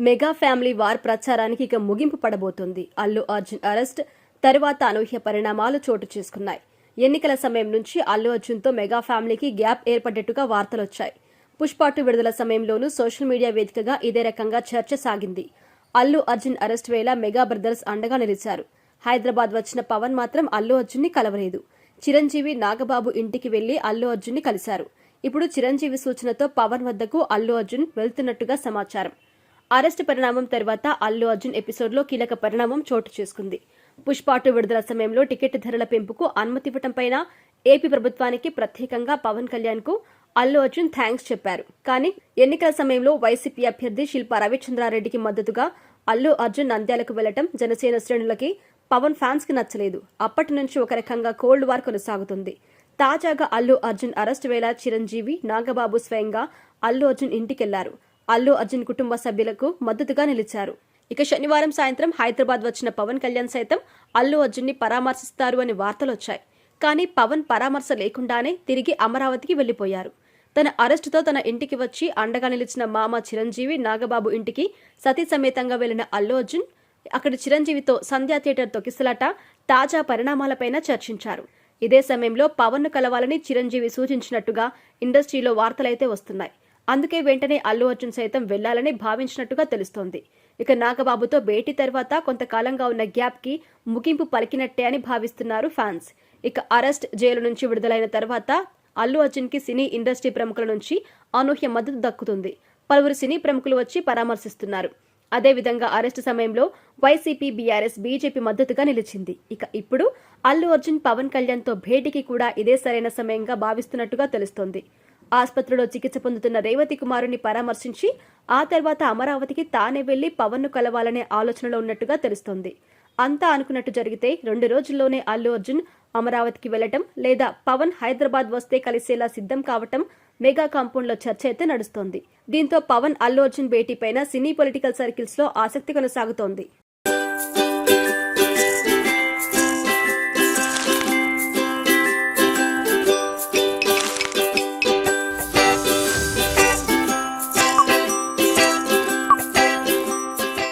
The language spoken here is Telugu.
మెగా ఫ్యామిలీ వార్ ప్రచారానికి ఇక ముగింపు పడబోతోంది. అల్లు అర్జున్ అరెస్ట్ తరువాత అనూహ్య పరిణామాలు చోటు చేసుకున్నాయి. ఎన్నికల సమయం నుంచి అల్లు అర్జున్తో మెగా ఫ్యామిలీకి గ్యాప్ ఏర్పడ్డట్టుగా వార్తలొచ్చాయి. పుష్ప 2 విడుదల సమయంలోనూ సోషల్ మీడియా వేదికగా ఇదే రకంగా చర్చ సాగింది. అల్లు అర్జున్ అరెస్ట్ వేళ మెగా బ్రదర్స్ అండగా నిలిచారు. హైదరాబాద్ వచ్చిన పవన్ మాత్రం అల్లు అర్జున్ ని కలవలేదు. చిరంజీవి నాగబాబు ఇంటికి వెళ్లి అల్లు అర్జున్ ని కలిశారు. ఇప్పుడు చిరంజీవి సూచనతో పవన్ వద్దకు అల్లు అర్జున్ వెళ్తున్నట్టుగా సమాచారం. అరెస్టు పరిణామం తర్వాత అల్లు అర్జున్ ఎపిసోడ్లో కీలక పరిణామం చోటు చేసుకుంది. పుష్ప 2 విడుదల సమయంలో టికెట్ ధరల పెంపుకు అనుమతివ్వటంపై ఏపీ ప్రభుత్వానికి ప్రత్యేకంగా పవన్ కళ్యాణ్ కు అల్లు అర్జున్ థ్యాంక్స్ చెప్పారు. కానీ ఎన్నికల సమయంలో వైసీపీ అభ్యర్థి శిల్పా రవిచంద్రారెడ్డికి మద్దతుగా అల్లు అర్జున్ నంద్యాలకు వెళ్లటం జనసేన శ్రేణులకి పవన్ ఫ్యాన్స్ కి నచ్చలేదు. అప్పటి నుంచి ఒక రకంగా కోల్డ్ వార్ కొనసాగుతుంది. తాజాగా అల్లు అర్జున్ అరెస్టు వేళ చిరంజీవి నాగబాబు స్వయంగా అల్లు అర్జున్ ఇంటికెళ్లారు. అల్లు అర్జున్ కుటుంబ సభ్యులకు మద్దతుగా నిలిచారు. ఇక శనివారం సాయంత్రం హైదరాబాద్ వచ్చిన పవన్ కళ్యాణ్ సైతం అల్లు అర్జున్ ని పరామర్శిస్తారు అని వార్తలొచ్చాయి. కానీ పవన్ పరామర్శ లేకుండానే తిరిగి అమరావతికి వెళ్లిపోయారు. తన అరెస్టుతో తన ఇంటికి వచ్చి అండగా నిలిచిన మామ చిరంజీవి నాగబాబు ఇంటికి సతీ సమేతంగా వెళ్లిన అల్లు అర్జున్ అక్కడి చిరంజీవితో సంధ్యా థియేటర్ తొక్కిసలాట తాజా పరిణామాలపైన చర్చించారు. ఇదే సమయంలో పవన్ ను కలవాలని చిరంజీవి సూచించినట్టుగా ఇండస్ట్రీలో వార్తలైతే వస్తున్నాయి. అందుకే వెంటనే అల్లు అర్జున్ సైతం వెళ్లాలని భావించినట్టుగా తెలుస్తోంది. ఇక నాగబాబుతో భేటీ తర్వాత కొంతకాలంగా ఉన్న గ్యాప్ కి ముగింపు పలికినట్టే అని భావిస్తున్నారు ఫ్యాన్స్. ఇక అరెస్ట్ జైలు నుంచి విడుదలైన తర్వాత అల్లు అర్జున్ కి సినీ ఇండస్ట్రీ ప్రముఖుల నుంచి అనూహ్య మద్దతు దక్కుతుంది. పలువురు సినీ ప్రముఖులు వచ్చి పరామర్శిస్తున్నారు. అదేవిధంగా అరెస్టు సమయంలో వైసీపీ, బీఆర్ఎస్, బీజేపీ మద్దతుగా నిలిచింది. ఇక ఇప్పుడు అల్లు అర్జున్ పవన్ కళ్యాణ్ తో భేటీకి కూడా ఇదే సరైన సమయంగా భావిస్తున్నట్టుగా తెలుస్తోంది. ఆసుపత్రిలో చికిత్స పొందుతున్న రేవతి కుమారుని పరామర్శించి ఆ తర్వాత అమరావతికి తానే వెళ్లి పవన్ ను కలవాలనే ఆలోచనలో ఉన్నట్టుగా తెలుస్తోంది. అంతా అనుకున్నట్టు జరిగితే 2 రోజుల్లోనే అల్లు అర్జున్ అమరావతికి వెళ్లటం లేదా పవన్ హైదరాబాద్ వస్తే కలిసేలా సిద్ధం కావటం మెగా కాంపౌండ్ లో చర్చ అయితే నడుస్తోంది. దీంతో పవన్ అల్లు అర్జున్ భేటీపైన సినీ పొలిటికల్ సర్కిల్స్ లో ఆసక్తి కొనసాగుతోంది.